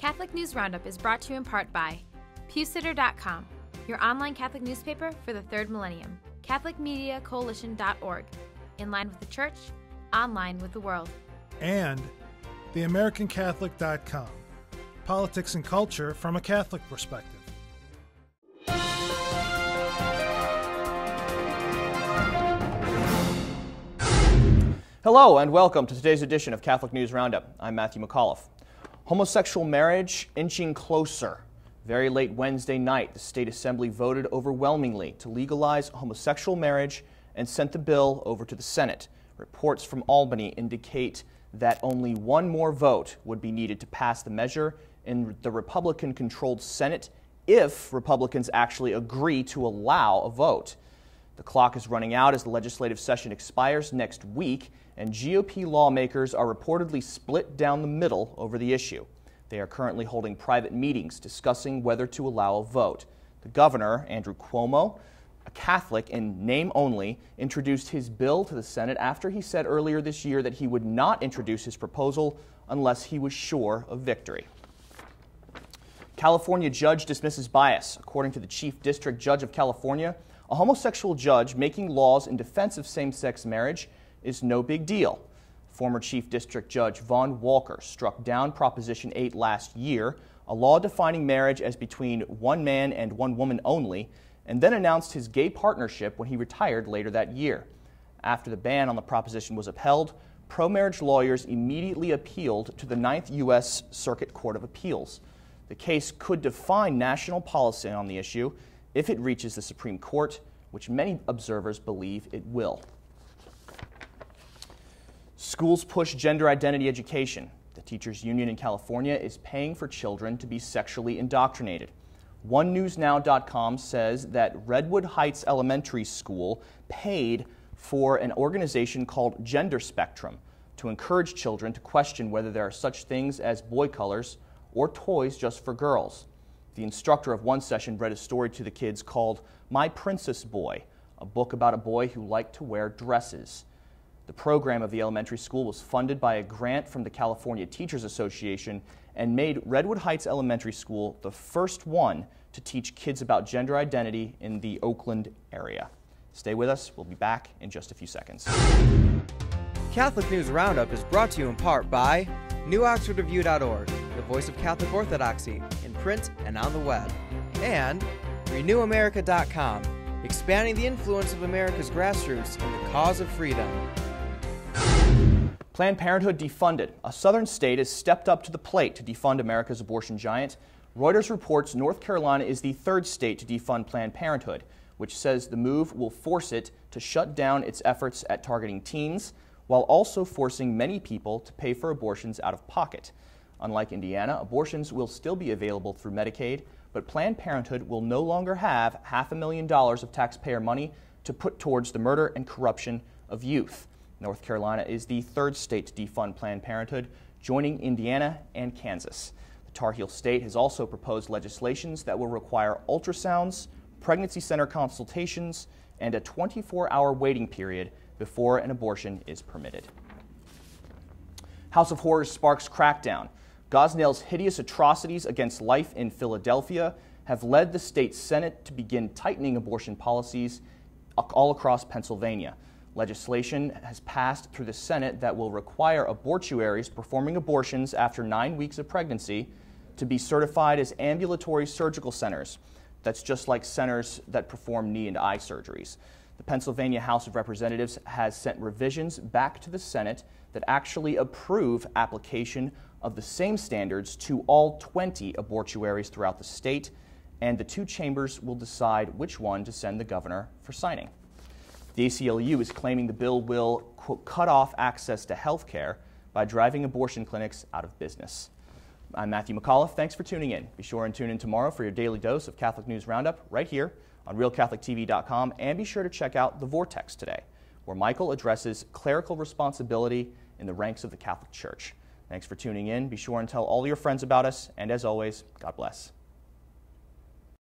Catholic News Roundup is brought to you in part by PewSitter.com, your online Catholic newspaper for the third millennium, CatholicMediaCoalition.org, in line with the Church, online with the world. And TheAmericanCatholic.com, politics and culture from a Catholic perspective. Hello and welcome to today's edition of Catholic News Roundup. I'm Matthew McAuliffe. Homosexual marriage inching closer. Very late Wednesday night, the State Assembly voted overwhelmingly to legalize homosexual marriage and sent the bill over to the Senate. Reports from Albany indicate that only one more vote would be needed to pass the measure in the Republican-controlled Senate if Republicans actually agree to allow a vote. The clock is running out as the legislative session expires next week, and GOP lawmakers are reportedly split down the middle over the issue. They are currently holding private meetings discussing whether to allow a vote. The governor, Andrew Cuomo, a Catholic in name only, introduced his bill to the Senate after he said earlier this year that he would not introduce his proposal unless he was sure of victory. California judge dismisses bias. According to the Chief District Judge of California, a homosexual judge making laws in defense of same-sex marriage is no big deal. Former Chief District Judge Vaughn Walker struck down Proposition 8 last year, a law defining marriage as between one man and one woman only, and then announced his gay partnership when he retired later that year. After the ban on the proposition was upheld, pro-marriage lawyers immediately appealed to the 9th U.S. Circuit Court of Appeals. The case could define national policy on the issue if it reaches the Supreme Court, which many observers believe it will. Schools push gender identity education. The teachers' union in California is paying for children to be sexually indoctrinated. OneNewsNow.com says that Redwood Heights Elementary School paid for an organization called Gender Spectrum to encourage children to question whether there are such things as boy colors or toys just for girls. The instructor of one session read a story to the kids called My Princess Boy, a book about a boy who liked to wear dresses. The program of the elementary school was funded by a grant from the California Teachers Association and made Redwood Heights Elementary School the first one to teach kids about gender identity in the Oakland area. Stay with us. We'll be back in just a few seconds. Catholic News Roundup is brought to you in part by NewOxfordReview.org, the voice of Catholic Orthodoxy, in print and on the web, and RenewAmerica.com, expanding the influence of America's grassroots in the cause of freedom. Planned Parenthood defunded. A southern state has stepped up to the plate to defund America's abortion giant. Reuters reports North Carolina is the third state to defund Planned Parenthood, which says the move will force it to shut down its efforts at targeting teens, while also forcing many people to pay for abortions out of pocket. Unlike Indiana, abortions will still be available through Medicaid, but Planned Parenthood will no longer have $500,000 of taxpayer money to put towards the murder and corruption of youth. North Carolina is the third state to defund Planned Parenthood, joining Indiana and Kansas. The Tar Heel state has also proposed legislations that will require ultrasounds, pregnancy center consultations, and a 24-hour waiting period before an abortion is permitted. House of Horrors sparks crackdown. Gosnell's hideous atrocities against life in Philadelphia have led the state Senate to begin tightening abortion policies all across Pennsylvania. Legislation has passed through the Senate that will require abortuaries performing abortions after 9 weeks of pregnancy to be certified as ambulatory surgical centers. That's just like centers that perform knee and eye surgeries. The Pennsylvania House of Representatives has sent revisions back to the Senate that actually approve application of the same standards to all 20 abortuaries throughout the state, and the two chambers will decide which one to send the governor for signing. The ACLU is claiming the bill will, quote, cut off access to health care by driving abortion clinics out of business. I'm Matthew McAuliffe. Thanks for tuning in. Be sure and tune in tomorrow for your daily dose of Catholic News Roundup right here on RealCatholicTV.com, and be sure to check out The Vortex today, where Michael addresses clerical responsibility in the ranks of the Catholic Church. Thanks for tuning in. Be sure and tell all your friends about us, and as always, God bless.